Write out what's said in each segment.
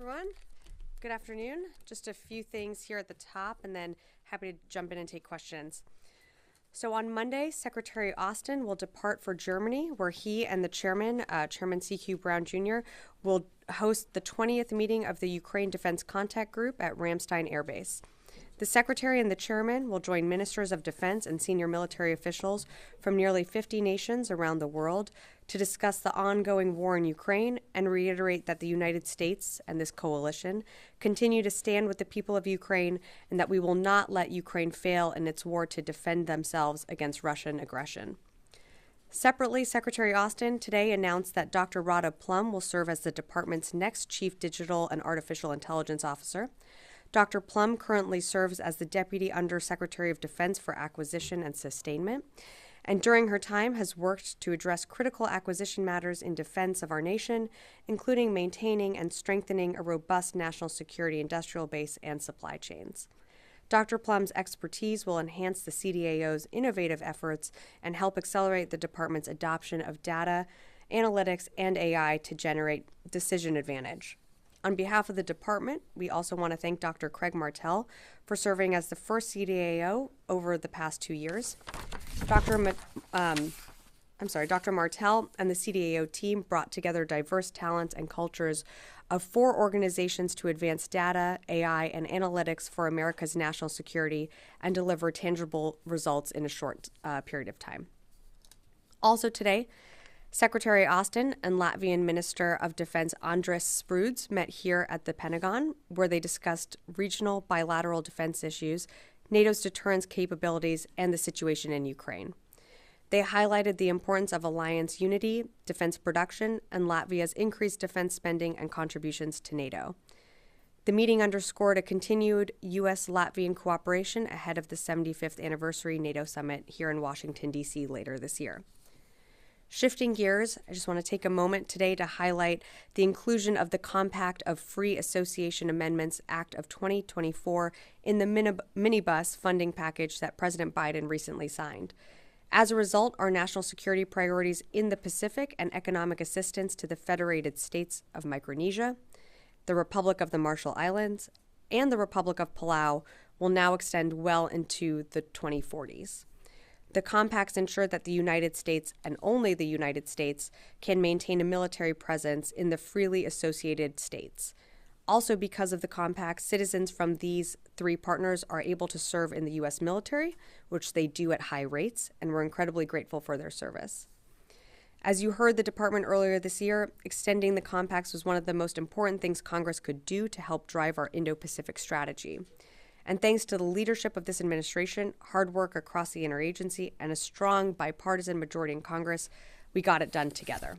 everyone. Good afternoon. Just a few things here at the top, and then happy to jump in and take questions. So on Monday, Secretary Austin will depart for Germany, where he and the chairman, Chairman C.Q. Brown Jr., will host the 20th meeting of the Ukraine Defense Contact Group at Ramstein Air Base. The Secretary and the Chairman will join ministers of defense and senior military officials from nearly 50 nations around the world to discuss the ongoing war in Ukraine and reiterate that the United States and this coalition continue to stand with the people of Ukraine and that we will not let Ukraine fail in its war to defend themselves against Russian aggression. Separately, Secretary Austin today announced that Dr. Radha Plum will serve as the department's next Chief Digital and Artificial Intelligence Officer. Dr. Plum currently serves as the Deputy Undersecretary of Defense for Acquisition and Sustainment, and during her time has worked to address critical acquisition matters in defense of our nation, including maintaining and strengthening a robust national security industrial base and supply chains. Dr. Plum's expertise will enhance the CDAO's innovative efforts and help accelerate the department's adoption of data, analytics, and AI to generate decision advantage. On behalf of the department, we also want to thank Dr. Craig Martell for serving as the first CDAO over the past 2 years. Dr. Martell and the CDAO team brought together diverse talents and cultures of 4 organizations to advance data, AI, and analytics for America's national security and deliver tangible results in a short period of time. Also today, Secretary Austin and Latvian Minister of Defense Andris Spruds met here at the Pentagon, where they discussed regional bilateral defense issues, NATO's deterrence capabilities, and the situation in Ukraine. They highlighted the importance of alliance unity, defense production, and Latvia's increased defense spending and contributions to NATO. The meeting underscored a continued U.S.-Latvian cooperation ahead of the 75th anniversary NATO summit here in Washington, D.C. later this year. Shifting gears, I just want to take a moment today to highlight the inclusion of the Compact of Free Association Amendments Act of 2024 in the minibus funding package that President Biden recently signed. As a result, our national security priorities in the Pacific and economic assistance to the Federated States of Micronesia, the Republic of the Marshall Islands, and the Republic of Palau will now extend well into the 2040s. The compacts ensure that the United States, and only the United States, can maintain a military presence in the freely associated states. Also, because of the compacts, citizens from these 3 partners are able to serve in the U.S. military, which they do at high rates, and we're incredibly grateful for their service. As you heard the department earlier this year, extending the compacts was one of the most important things Congress could do to help drive our Indo-Pacific strategy. And thanks to the leadership of this administration, hard work across the interagency, and a strong bipartisan majority in Congress, we got it done together.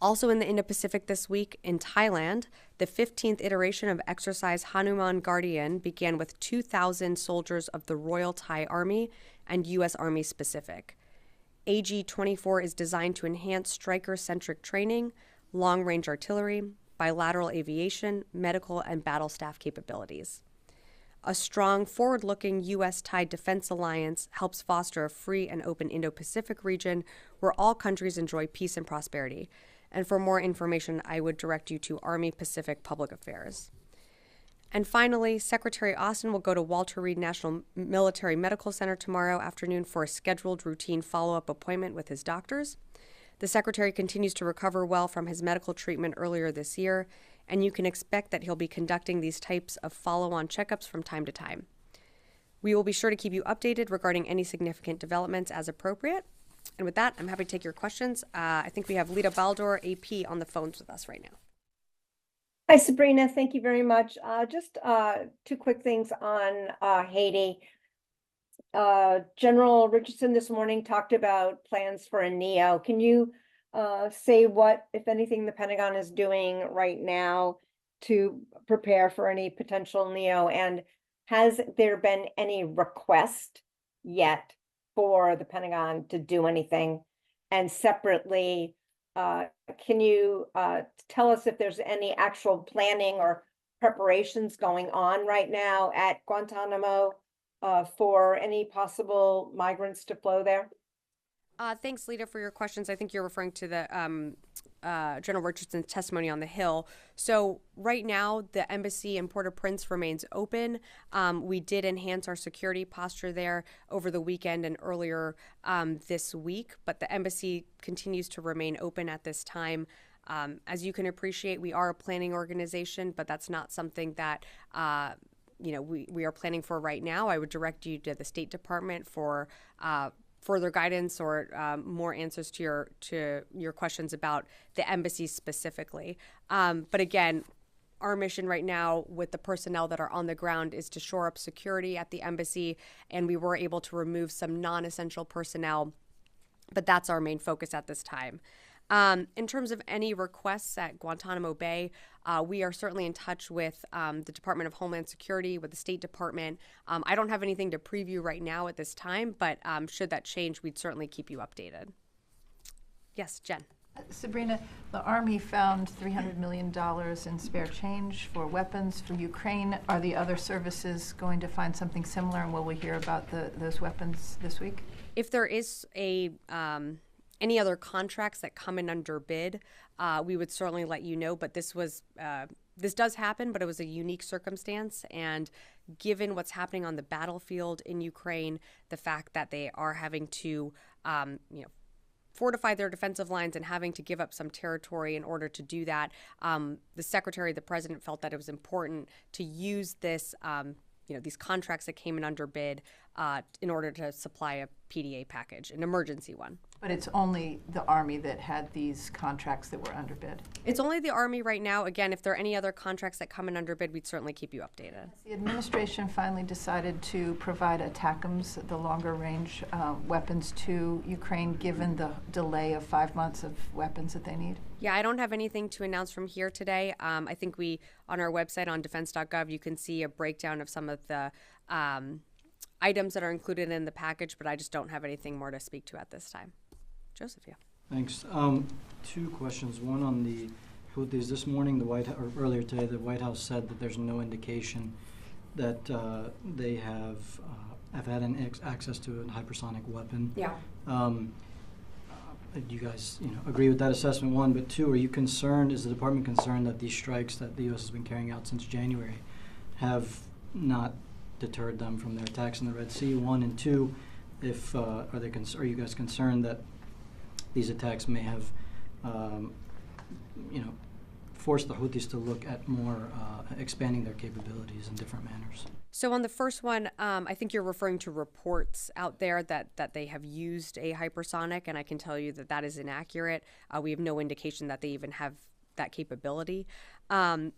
Also in the Indo-Pacific this week, in Thailand, the 15th iteration of Exercise Hanuman Guardian began with 2,000 soldiers of the Royal Thai Army and U.S. Army specific. AG-24 is designed to enhance striker-centric training, long-range artillery, bilateral aviation, medical, and battle staff capabilities. A strong, forward-looking U.S.-Thai defense alliance helps foster a free and open Indo-Pacific region where all countries enjoy peace and prosperity. And for more information, I would direct you to Army Pacific Public Affairs. And finally, Secretary Austin will go to Walter Reed National Military Medical Center tomorrow afternoon for a scheduled routine follow-up appointment with his doctors. The Secretary continues to recover well from his medical treatment earlier this year, and you can expect that he'll be conducting these types of follow-on checkups from time to time. We will be sure to keep you updated regarding any significant developments as appropriate. And with that, I'm happy to take your questions. I think we have Lita Baldor, AP, on the phones with us right now. Hi, Sabrina. Thank you very much. Just 2 quick things on Haiti. General Richardson this morning talked about plans for a NEO. Can you say what, if anything, the Pentagon is doing right now to prepare for any potential NEO? And has there been any request yet for the Pentagon to do anything? And separately, can you tell us if there's any actual planning or preparations going on right now at Guantanamo for any possible migrants to flow there? Thanks, Lita, for your questions. I think you're referring to the General Richardson's testimony on the Hill. So right now, the embassy in Port-au-Prince remains open. We did enhance our security posture there over the weekend and earlier this week, but the embassy continues to remain open at this time. As you can appreciate, we are a planning organization, but that's not something that we are planning for right now. I would direct you to the State Department for further guidance or more answers to your questions about the embassy specifically. But again, our mission right now with the personnel that are on the ground is to shore up security at the embassy, and we were able to remove some non-essential personnel, but that's our main focus at this time. In terms of any requests at Guantanamo Bay, we are certainly in touch with the Department of Homeland Security, with the State Department. I don't have anything to preview right now at this time, but should that change, we'd certainly keep you updated. Yes, Jen. Sabrina, the Army found $300 million in spare change for weapons for Ukraine. Are the other services going to find something similar, and will we hear about those weapons this week? If there is any other contracts that come in under bid, we would certainly let you know. But this does happen, but it was a unique circumstance. And given what's happening on the battlefield in Ukraine, the fact that they are having to, fortify their defensive lines and having to give up some territory in order to do that, the president felt that it was important to use this, these contracts that came in under bid in order to supply a PDA package, an emergency one. But it's only the Army that had these contracts that were under bid? It's only the Army right now. Again, if there are any other contracts that come in under bid, we'd certainly keep you updated. Has the administration finally decided to provide ATACMS, the longer range weapons, to Ukraine, given the delay of 5 months of weapons that they need? Yeah, I don't have anything to announce from here today. I think on our website on defense.gov, you can see a breakdown of some of the items that are included in the package, but I just don't have anything more to speak to at this time. Joseph, yeah. Thanks. Two questions. One on the Houthis. This morning, or earlier today, the White House said that there's no indication that they have had access to a hypersonic weapon. Yeah. Do you guys, agree with that assessment? One, but two, are you concerned? Is the department concerned that these strikes that the U.S. has been carrying out since January have not deterred them from their attacks in the Red Sea? One, and two, are you guys concerned that these attacks may have, forced the Houthis to look at more expanding their capabilities in different manners? So on the first one, I think you're referring to reports out there that they have used a hypersonic, and I can tell you that is inaccurate. We have no indication that they even have that capability.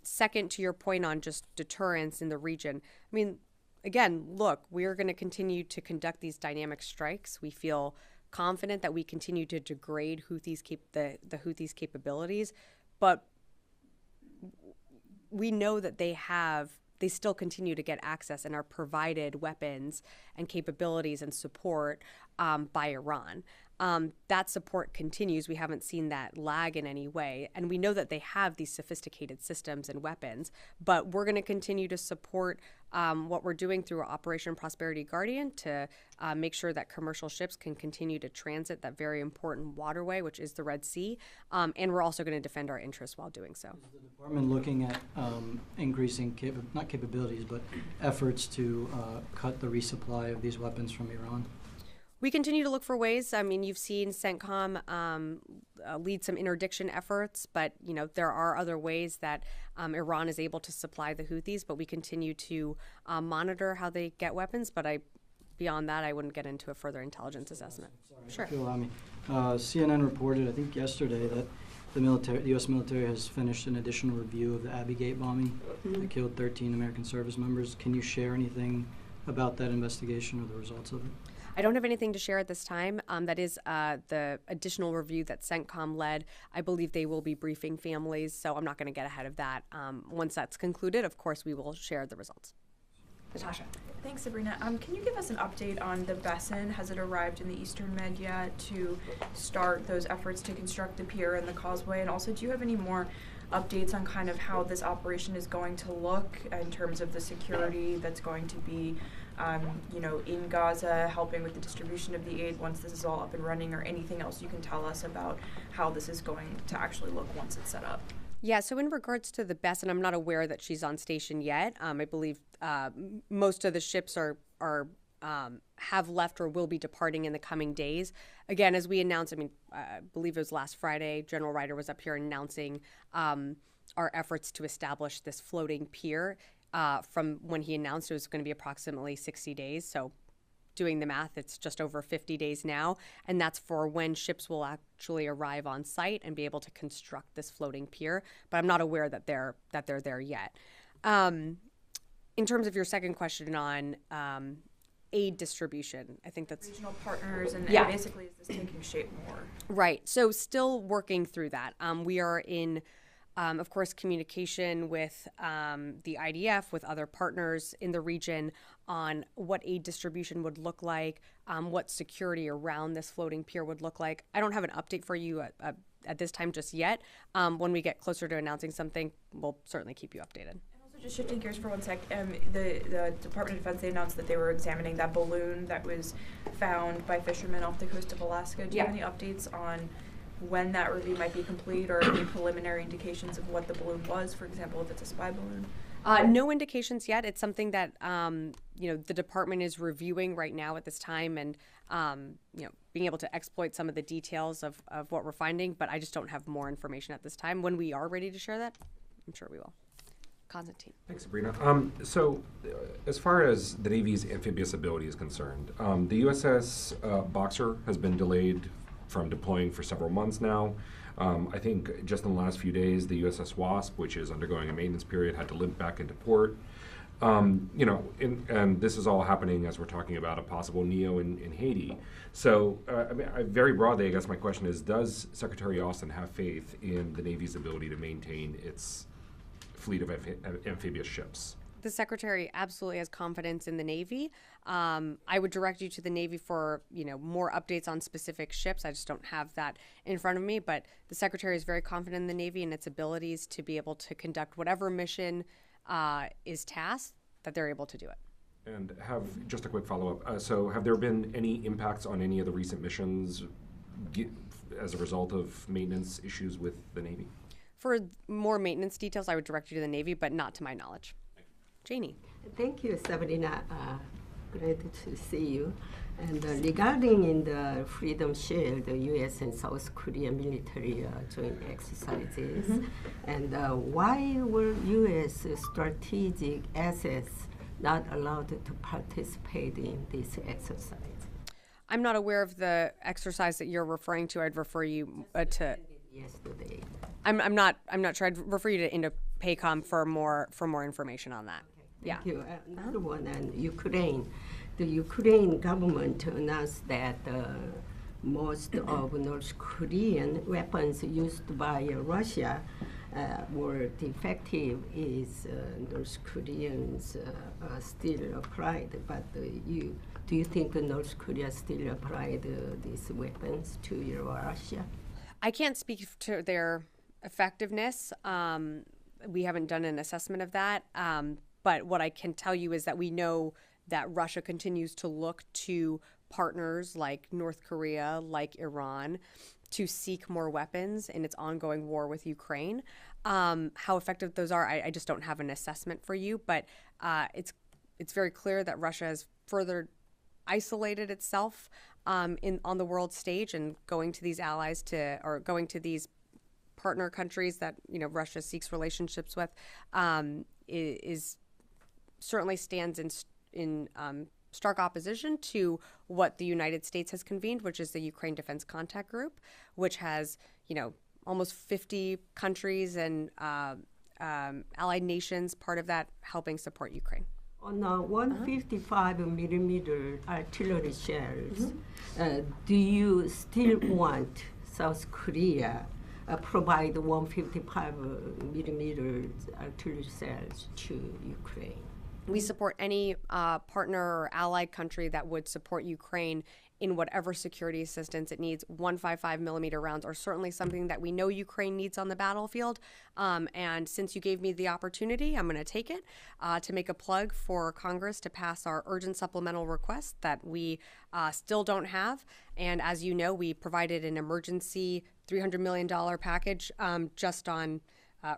Second, to your point on just deterrence in the region, I mean, again, look, we're going to continue to conduct these dynamic strikes. We feel confident that we continue to degrade the Houthis' capabilities, but we know that they still continue to get access and are provided weapons and capabilities and support by Iran. That support continues. We haven't seen that lag in any way. And we know that they have these sophisticated systems and weapons, but we're going to continue to support what we're doing through Operation Prosperity Guardian to make sure that commercial ships can continue to transit that very important waterway, which is the Red Sea. And we're also going to defend our interests while doing so. Is the department looking at increasing, not capabilities, but efforts to cut the resupply of these weapons from Iran? We continue to look for ways. I mean, you've seen CENTCOM lead some interdiction efforts, but, there are other ways that Iran is able to supply the Houthis, but we continue to monitor how they get weapons. But beyond that, I wouldn't get into a further intelligence assessment. Sorry, sure. If you allow me. CNN reported, I think yesterday, that the U.S. military has finished an additional review of the Abbey Gate bombing that killed 13 American service members. Can you share anything about that investigation or the results of it? I don't have anything to share at this time. That is the additional review that CENTCOM led. I believe they will be briefing families, so I'm not going to get ahead of that. Once that's concluded, of course, we will share the results. Natasha. Thanks, Sabrina. Can you give us an update on the Besson? Has it arrived in the Eastern Med yet to start those efforts to construct the pier and the causeway? And also, do you have any more updates on kind of how this operation is going to look in terms of the security that's going to be in Gaza, helping with the distribution of the aid once this is all up and running, or anything else you can tell us about how this is going to actually look once it's set up? Yeah, so in regards to the Besson, I'm not aware that she's on station yet. I believe most of the ships have left or will be departing in the coming days. Again, as we announced, I believe it was last Friday, General Ryder was up here announcing our efforts to establish this floating pier. From when he announced it was going to be approximately 60 days. So doing the math, it's just over 50 days now. And that's for when ships will actually arrive on site and be able to construct this floating pier. But I'm not aware that they're there yet. In terms of your second question on aid distribution, I think that's Regional partners, and basically, is this taking shape more? right. So still working through that. We are in of course, communication with the IDF, with other partners in the region on what aid distribution would look like, what security around this floating pier would look like. I don't have an update for you at this time just yet. When we get closer to announcing something, we'll certainly keep you updated. And also, just shifting gears for 1 sec, the Department of Defense, they announced that they were examining that balloon that was found by fishermen off the coast of Alaska. Do you have any updates on when that review might be complete, or any preliminary indications of what the balloon was, for example, if it's a spy balloon? No indications yet. It's something that the department is reviewing right now at this time, and being able to exploit some of the details of what we're finding. But I just don't have more information at this time. When we are ready to share that, I'm sure we will. Constantine. Thanks, Sabrina. As far as the Navy's amphibious ability is concerned, the USS Boxer has been delayed from deploying for several months now. I think just in the last few days, the USS Wasp, which is undergoing a maintenance period, had to limp back into port. And this is all happening as we're talking about a possible NEO in Haiti. So, very broadly, I guess my question is, does Secretary Austin have faith in the Navy's ability to maintain its fleet of amphibious ships? The Secretary absolutely has confidence in the Navy. I would direct you to the Navy for more updates on specific ships. I just don't have that in front of me. But the Secretary is very confident in the Navy and its abilities to be able to conduct whatever mission is tasked, that they're able to do it. And just a quick follow-up. So have there been any impacts on any of the recent missions as a result of maintenance issues with the Navy? For more maintenance details, I would direct you to the Navy, but not to my knowledge. Janie. Thank you, Sabrina. Great to see you. And regarding in the Freedom Shield, the U.S. and South Korea military joint exercises, and why were U.S. strategic assets not allowed to participate in this exercise? I'm not aware of the exercise that you're referring to. I'd refer you to. Yesterday. I'm not sure. I'd refer you to INDOPACOM for more information on that. Thank you. Another one on Ukraine. The Ukraine government announced that most of North Korean weapons used by Russia were defective. Is North Koreans still applied? But do you think North Korea still applied these weapons to Russia? I can't speak to their effectiveness. We haven't done an assessment of that. But what I can tell you is that we know that Russia continues to look to partners like North Korea, like Iran, to seek more weapons in its ongoing war with Ukraine. How effective those are, I just don't have an assessment for you. But it's very clear that Russia has further isolated itself on the world stage, and going to these going to these partner countries that Russia seeks relationships with is certainly stands in stark opposition to what the United States has convened, which is the Ukraine Defense Contact Group, which has almost 50 countries and allied nations part of that, helping support Ukraine. On 155 millimeter artillery shells, do you still want South Korea provide 155 millimeter artillery shells to Ukraine? We support any partner or allied country that would support Ukraine in whatever security assistance it needs. 155 millimeter rounds are certainly something that we know Ukraine needs on the battlefield. And since you gave me the opportunity, I'm going to take it to make a plug for Congress to pass our urgent supplemental request that we still don't have. And as you know, we provided an emergency $300 million package just on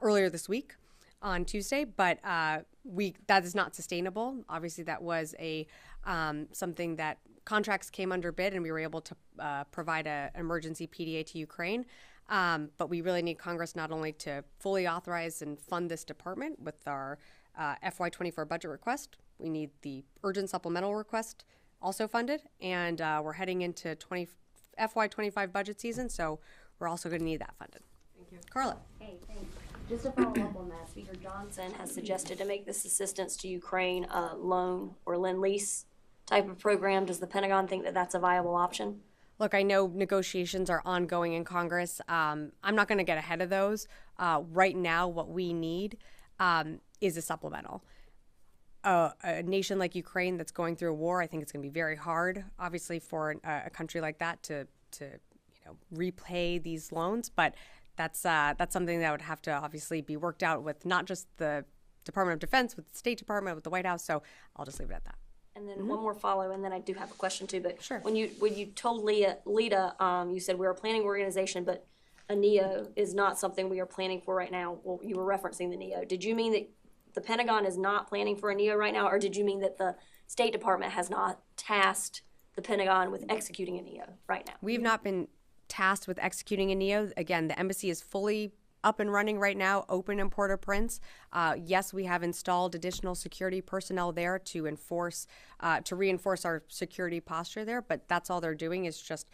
earlier this week on Tuesday, but that is not sustainable. Obviously, that was a something that contracts came under bid, and we were able to provide an emergency PDA to Ukraine. But we really need Congress not only to fully authorize and fund this department with our FY24 budget request, we need the urgent supplemental request also funded, and we're heading into FY25 budget season, so we're also going to need that funded. Thank you. Carla. Hey, thanks. Just to follow up on that, Speaker Johnson has suggested to make this assistance to Ukraine a loan or lend-lease type of program. Does the Pentagon think that that's a viable option? Look, I know negotiations are ongoing in Congress. I'm not going to get ahead of those. Right now, what we need is a supplemental. A nation like Ukraine that's going through a war, I think it's going to be very hard, obviously, for a country like that to repay these loans. But that's something that would have to obviously be worked out with not just the Department of Defense, with the State Department, with the White House. So I'll just leave it at that. And then one more follow, and then I do have a question too. But Sure. when you told Lita, you said we're a planning organization, but a NEO is not something we are planning for right now. Well, you were referencing the NEO. Did you mean that the Pentagon is not planning for a NEO right now, or did you mean that the State Department has not tasked the Pentagon with executing a NEO right now? We've not been tasked with executing a NEO. Again, the embassy is fully up and running right now, open in Port-au-Prince. Yes, we have installed additional security personnel there to reinforce our security posture there, but that's all they're doing is just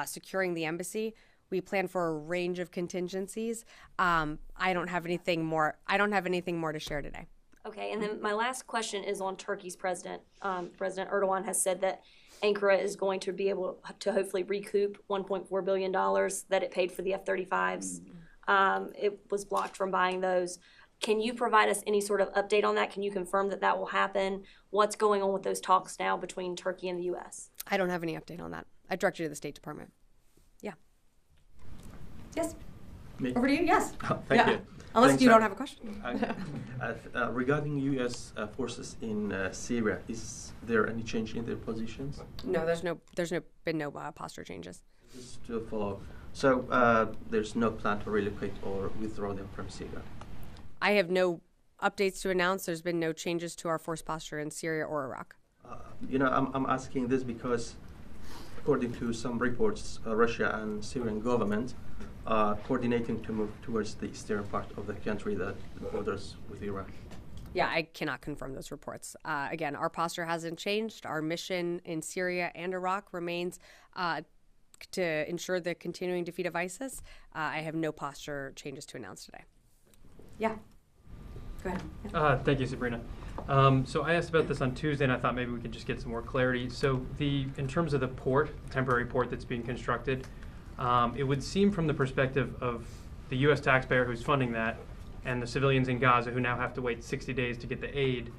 securing the embassy. We plan for a range of contingencies. I don't have anything more to share today. Okay, and then my last question is on Turkey's president. President Erdogan has said that Ankara is going to be able to hopefully recoup $1.4 billion that it paid for the F-35s. It was blocked from buying those. Can you provide us any sort of update on that? Can you confirm that that will happen? What's going on with those talks now between Turkey and the U.S.? I don't have any update on that. I direct you to the State Department. Yeah. Yes. Me? Over to you. Yes. Thank you. Unless Thanks, you don't have a question. Regarding U.S. Forces in Syria, is there any change in their positions? No, there's been no posture changes. Just to follow. So there's no plan to relocate or withdraw them from Syria? I have no updates to announce. There's been no changes to our force posture in Syria or Iraq. I'm asking this because, according to some reports, Russia and Syrian government are coordinating to move towards the eastern part of the country that borders with Iraq. Yeah, I cannot confirm those reports. Again, our posture hasn't changed. Our mission in Syria and Iraq remains to ensure the continuing defeat of ISIS. I have no posture changes to announce today. Yeah. Go ahead. Thank you, Sabrina. So I asked about this on Tuesday, and I thought maybe we could just get some more clarity. So in terms of the temporary port that's being constructed, it would seem from the perspective of the U.S. taxpayer who's funding that and the civilians in Gaza who now have to wait 60 days to get the aid,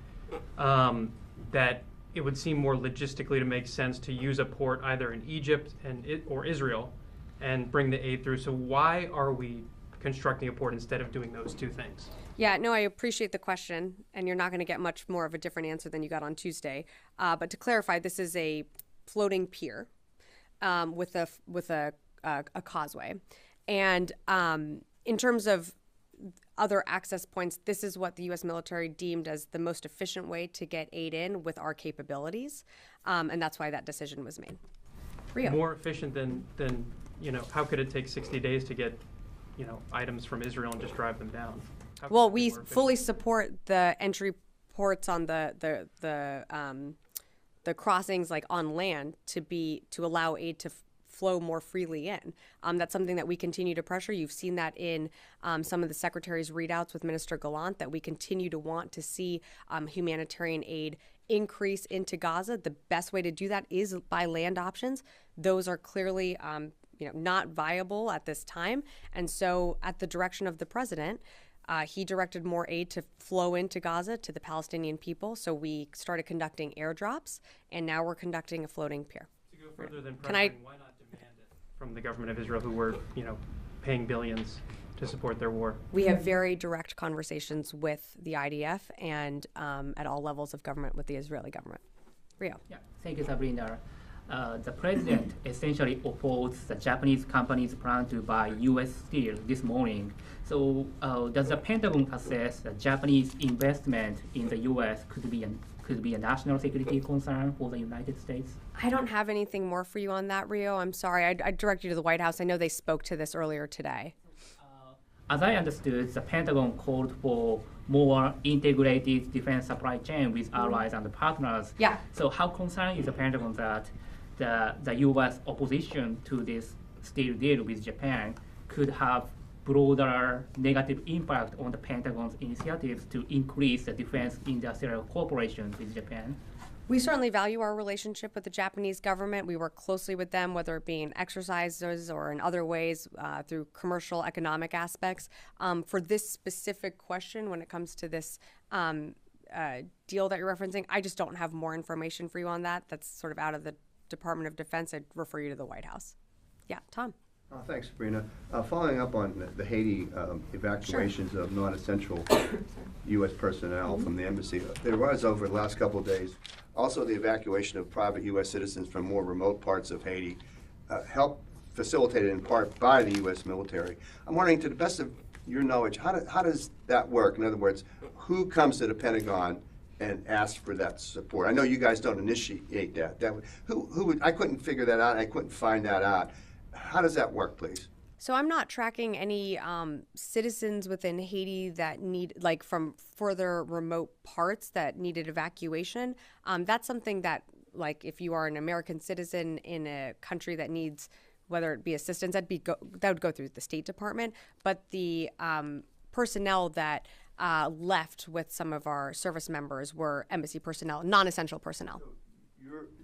that it would seem more logistically to make sense to use a port either in Egypt or Israel and bring the aid through. So why are we constructing a port instead of doing those two things? Yeah, no, I appreciate the question, and you're not going to get much more of a different answer than you got on Tuesday. But to clarify, this is a floating pier with a causeway, and in terms of other access points, this is what the U.S. military deemed as the most efficient way to get aid in with our capabilities, and that's why that decision was made. Rio. More efficient than how could it take 60 days to get items from Israel and just drive them down? Well, we fully support the entry ports on the crossings like on land to allow aid to flow more freely in. That's something that we continue to pressure. You've seen that in some of the secretary's readouts with Minister Gallant, that we continue to want to see humanitarian aid increase into Gaza. The best way to do that is by land options. Those are clearly not viable at this time. And so at the direction of the president, he directed more aid to flow into Gaza to the Palestinian people. So we started conducting airdrops, and now we're conducting a floating pier. To go Further than Can I- pressuring, why not demand it from the government of Israel, who were, paying billions to support their war? We have very direct conversations with the IDF and at all levels of government with the Israeli government. Rio. Yeah, thank you, Sabrina. The president essentially opposed the Japanese company's plan to buy U.S. steel this morning. So, does the Pentagon assess that Japanese investment in the U.S. could be a national security concern for the United States? I don't have anything more for you on that, Rio. I'm sorry. I direct you to the White House. I know they spoke to this earlier today. As I understood, the Pentagon called for more integrated defense supply chain with allies and partners. Yeah. So how concerned is the Pentagon that the U.S. opposition to this steel deal with Japan could have broader negative impact on the Pentagon's initiatives to increase the defense industrial cooperation with Japan? We certainly value our relationship with the Japanese government. We work closely with them, whether it be in exercises or in other ways through commercial, economic aspects. For this specific question, when it comes to this deal that you're referencing, I just don't have more information for you on that. That's sort of out of the Department of Defense. I'd refer you to the White House. Yeah, Tom. Thanks, Sabrina. Following up on the Haiti evacuations of non-essential U.S. personnel from the embassy, there was over the last couple of days also the evacuation of private U.S. citizens from more remote parts of Haiti, helped facilitated in part by the U.S. military. I'm wondering, to the best of your knowledge, how does that work? In other words, who comes to the Pentagon and asks for that support? I know you guys don't initiate that. Who would? I couldn't figure that out. I couldn't find that out. How does that work, please? So I'm not tracking any citizens within Haiti that need, like, from further remote parts that needed evacuation. That's something that, like, if you are an American citizen in a country that needs, whether it be assistance, that would go through the State Department. But the personnel that left with some of our service members were embassy personnel, non-essential personnel.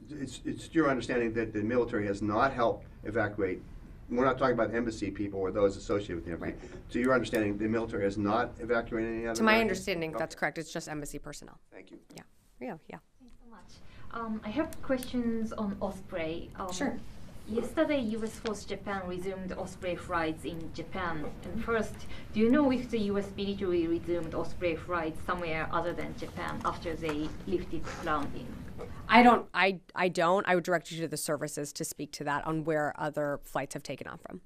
So it's your understanding that the military has not helped evacuate. We're not talking about embassy people or those associated with the embassy. Right. To your understanding, the military has not evacuated any other? To my understanding, that's correct. It's just embassy personnel. Thank you. Yeah. Rio, yeah. Thanks so much. I have questions on Osprey. Sure. Yesterday, U.S. Force Japan resumed Osprey flights in Japan. And first, do you know if the U.S. military resumed Osprey flights somewhere other than Japan after they lifted grounding? I don't. I would direct you to the services to speak to that on where other flights have taken off from.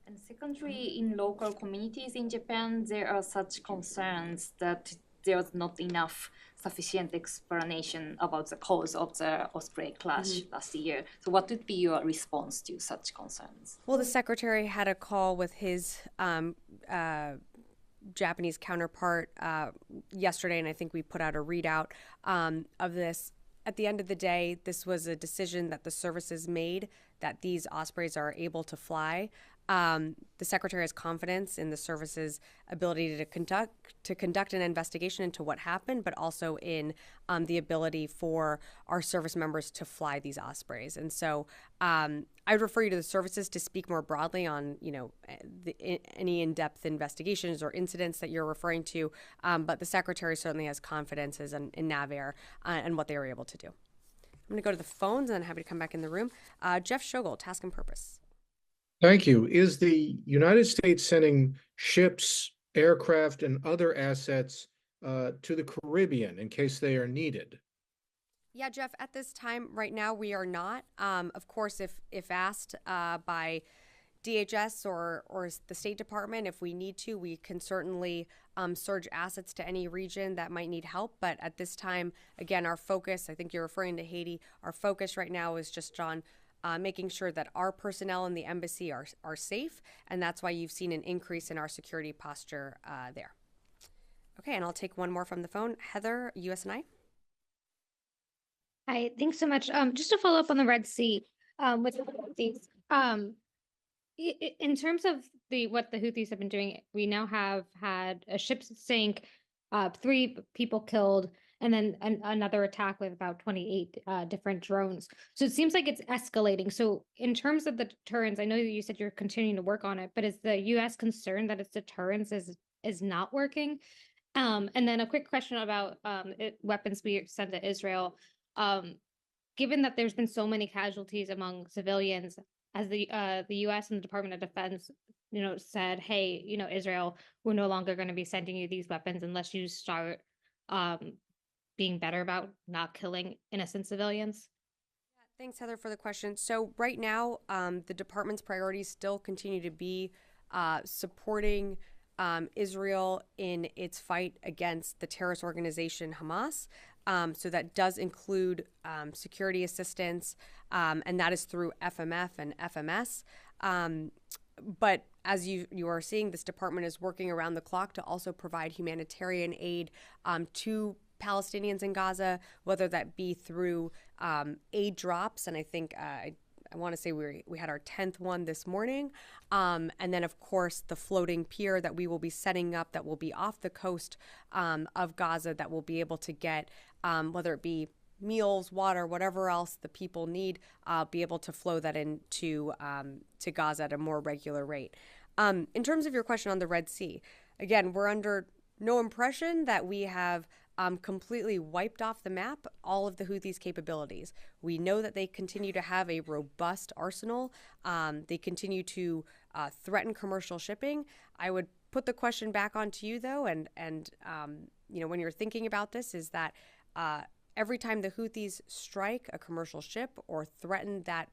And secondly, in local communities in Japan, there are such concerns that there's not enough sufficient explanation about the cause of the Osprey crash last year. So what would be your response to such concerns? Well, the secretary had a call with his Japanese counterpart yesterday, and I think we put out a readout of this. At the end of the day, this was a decision that the services made that these Ospreys are able to fly. The secretary has confidence in the service's ability to conduct an investigation into what happened, but also in the ability for our service members to fly these Ospreys. And so I would refer you to the services to speak more broadly on, any in-depth investigations or incidents that you're referring to. But the secretary certainly has confidence in NAVAIR and what they were able to do. I'm going to go to the phones, and then happy to come back in the room. Jeff Schogel, Task and Purpose. Thank you. Is the United States sending ships, aircraft, and other assets to the Caribbean in case they are needed? Yeah, Jeff, at this time, right now, we are not. Of course, if asked by DHS or the State Department, if we need to, we can certainly surge assets to any region that might need help. But at this time, again, our focus, I think you're referring to Haiti, our focus right now is just on making sure that our personnel in the embassy are safe, and that's why you've seen an increase in our security posture there. Okay, and I'll take one more from the phone. Heather, USNI. Hi, thanks so much. Just to follow up on the Red Sea with the Houthis, in terms of what the Houthis have been doing, we now have had a ship sink, 3 people killed, and then another attack with about 28 different drones. So it seems like it's escalating. So in terms of the deterrence, I know that you said you're continuing to work on it, but is the U.S. concerned that its deterrence is not working? And then a quick question about weapons we send to Israel. Can given that there's been so many casualties among civilians, as the U.S. and the Department of Defense, said, hey, Israel, we're no longer going to be sending you these weapons unless you start being better about not killing innocent civilians? Thanks, Heather, for the question. So right now, the department's priorities still continue to be supporting Israel in its fight against the terrorist organization Hamas. So that does include security assistance, and that is through FMF and FMS. But as you are seeing, this department is working around the clock to also provide humanitarian aid to Palestinians in Gaza, whether that be through aid drops, and I think I want to say we had our 10th one this morning, and then of course the floating pier that we will be setting up that will be off the coast of Gaza that will be able to get whether it be meals, water, whatever else the people need, be able to flow that into to Gaza at a more regular rate. In terms of your question on the Red Sea, again, we're under no impression that we have completely wiped off the map all of the Houthis' capabilities. We know that they continue to have a robust arsenal. They continue to threaten commercial shipping. I would put the question back onto you, though, and when you're thinking about this, is that every time the Houthis strike a commercial ship or threaten that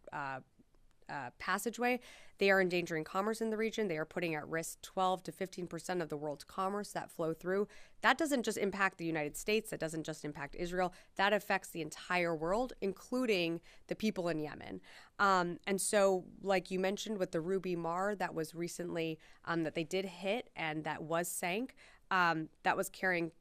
passageway, they are endangering commerce in the region. They are putting at risk 12 to 15% of the world's commerce that flow through. That doesn't just impact the United States. That doesn't just impact Israel. That affects the entire world, including the people in Yemen. And so, like you mentioned with the Ruby Mar that was recently, that they did hit and that was sank, that was carrying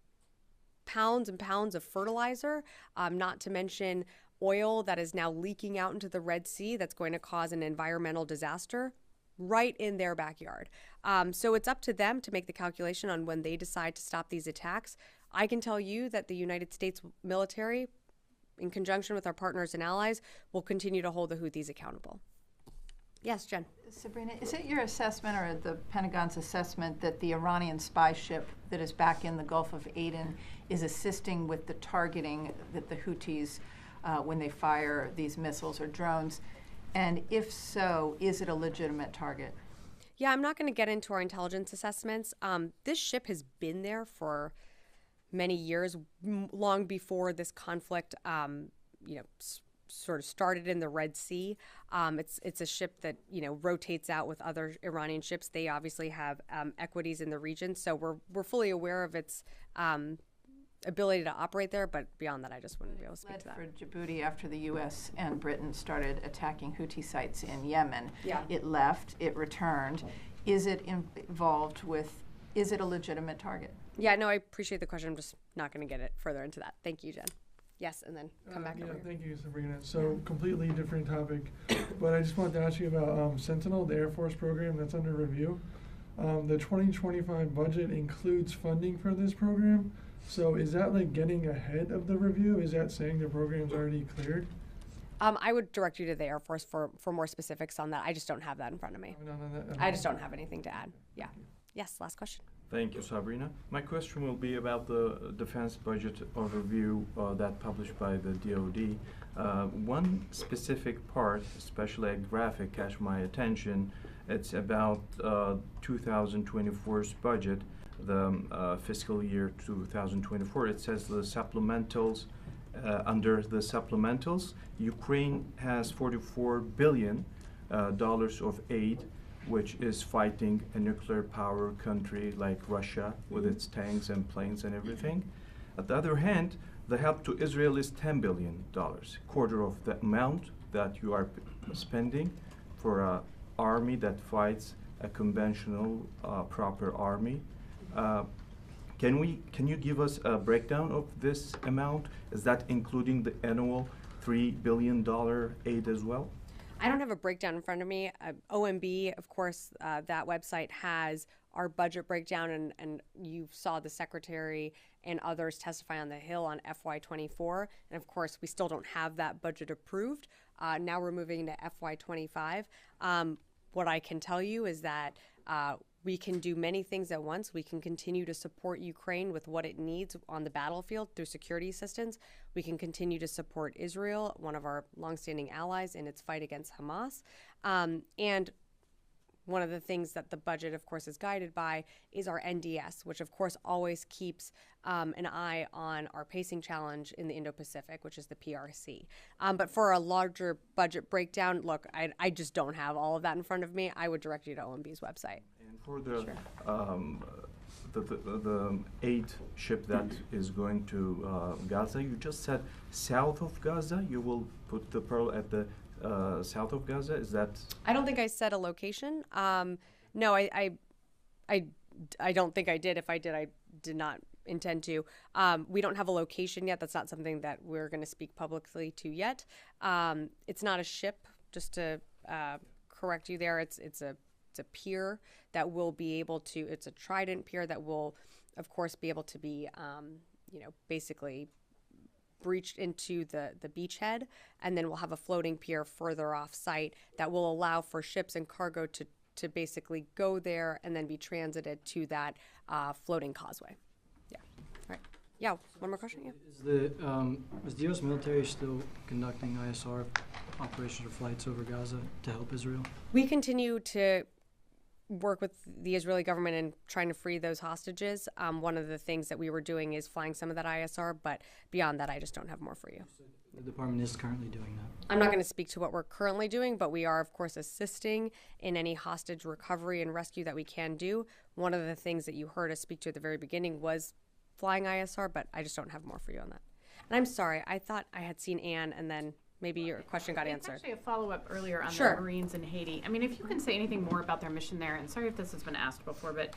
pounds and pounds of fertilizer, not to mention oil that is now leaking out into the Red Sea that's going to cause an environmental disaster right in their backyard. So it's up to them to make the calculation on when they decide to stop these attacks. I can tell you that the United States military, in conjunction with our partners and allies, will continue to hold the Houthis accountable. Yes, Jen. Sabrina, is it your assessment or the Pentagon's assessment that the Iranian spy ship that is back in the Gulf of Aden is assisting with the targeting that the Houthis when they fire these missiles or drones? And if so, is it a legitimate target? Yeah, I'm not going to get into our intelligence assessments. This ship has been there for many years, long before this conflict, sort of started in the Red Sea. It's a ship that rotates out with other Iranian ships. They obviously have equities in the region, so we're fully aware of its ability to operate there. But beyond that, I just wouldn't be able to speak to that. For Djibouti, after the U.S. and Britain started attacking Houthi sites in Yemen, yeah. It left, it returned. Is it involved with? Is it a legitimate target? Yeah, no, I appreciate the question. I'm just not going to get it further into that. Thank you, Jen. Yes, and then come back over here. Thank you, Sabrina. So completely different topic, but I just wanted to ask you about Sentinel, the Air Force program that's under review. The 2025 budget includes funding for this program. So is that like getting ahead of the review? Is that saying the program's already cleared? I would direct you to the Air Force for more specifics on that. I just don't have that in front of me. I just don't have anything to add. Yeah. Yes, last question. Thank you, Sabrina. My question will be about the defense budget overview that published by the DoD. One specific part, especially a graphic, catch my attention. It's about 2024's budget, the fiscal year 2024. It says the supplementals, under the supplementals, Ukraine has $44 billion of aid, which is fighting a nuclear power country like Russia with its tanks and planes and everything. On the other hand, the help to Israel is $10 billion, quarter of the amount that you are spending for an army that fights a conventional, proper army. Can you give us a breakdown of this amount? Is that including the annual $3 billion aid as well? I don't have a breakdown in front of me. OMB, of course, that website has our budget breakdown, and you saw the secretary and others testify on the Hill on FY24. And of course, we still don't have that budget approved. Now we're moving to FY25. What I can tell you is that we can do many things at once. We can continue to support Ukraine with what it needs on the battlefield through security assistance. We can continue to support Israel, one of our longstanding allies, in its fight against Hamas. And one of the things that the budget, of course, is guided by is our NDS, which, of course, always keeps an eye on our pacing challenge in the Indo-Pacific, which is the PRC. But for a larger budget breakdown, look, I just don't have all of that in front of me. I would direct you to OMB's website. And for the aid ship that is going to Gaza, you just said south of Gaza. You will put the Pearl at the south of Gaza. Is that? I don't think I said a location. No, I don't think I did. If I did, I did not intend to. We don't have a location yet. That's not something that we're going to speak publicly to yet. It's not a ship. Just to correct you there, it's a pier that will be able to. It's a Trident pier that will, of course, be able to be, basically breached into the beachhead, and then we'll have a floating pier further off site that will allow for ships and cargo to basically go there and then be transited to that floating causeway. Yeah. All right. Yeah. One more question. Yeah. Is the U.S. military still conducting ISR operations or flights over Gaza to help Israel? We continue to work with the Israeli government in trying to free those hostages. One of the things that we were doing is flying some of that ISR, but beyond that, I just don't have more for you. The department is currently doing that. I'm not going to speak to what we're currently doing, but we are, of course, assisting in any hostage recovery and rescue that we can do. One of the things that you heard us speak to at the very beginning was flying ISR, but I just don't have more for you on that. And I'm sorry, I thought I had seen Anne, and then maybe your question got answered. It's actually a follow-up earlier on Sure. the Marines in Haiti. I mean, if you can say anything more about their mission there, and sorry if this has been asked before, but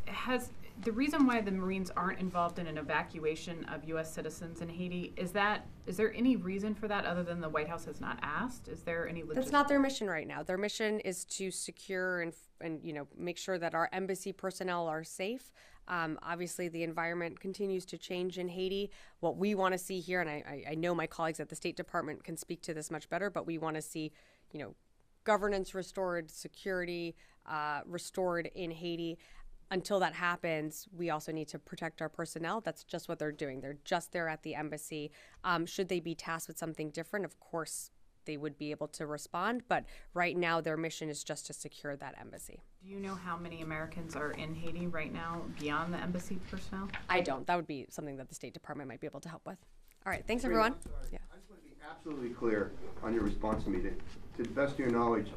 has the reason why the Marines aren't involved in an evacuation of U.S. citizens in Haiti, is there any reason for that other than the White House has not asked? Is there any That's not their mission right now. Their mission is to secure and make sure that our embassy personnel are safe. Obviously, the environment continues to change in Haiti. What we want to see here, and I know my colleagues at the State Department can speak to this much better, but we want to see, governance restored, security restored in Haiti. Until that happens, we also need to protect our personnel. That's just what they're doing. They're just there at the embassy. Should they be tasked with something different, of course, they would be able to respond. But right now, their mission is just to secure that embassy. Do you know how many Americans are in Haiti right now beyond the embassy personnel? I don't. That would be something that the State Department might be able to help with. All right. Thanks, everyone. Yeah. I just want to be absolutely clear on your response to me. To the best of your knowledge,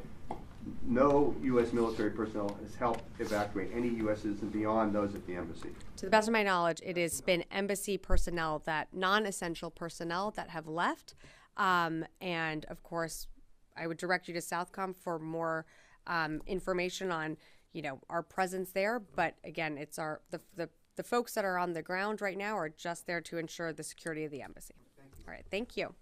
no U.S. military personnel has helped evacuate any U.S. citizens beyond those at the embassy. To the best of my knowledge, it has been embassy personnel, that non-essential personnel that have left. And of course, I would direct you to Southcom for more information on, our presence there. But again, it's the folks that are on the ground right now are just there to ensure the security of the embassy. All right. Thank you.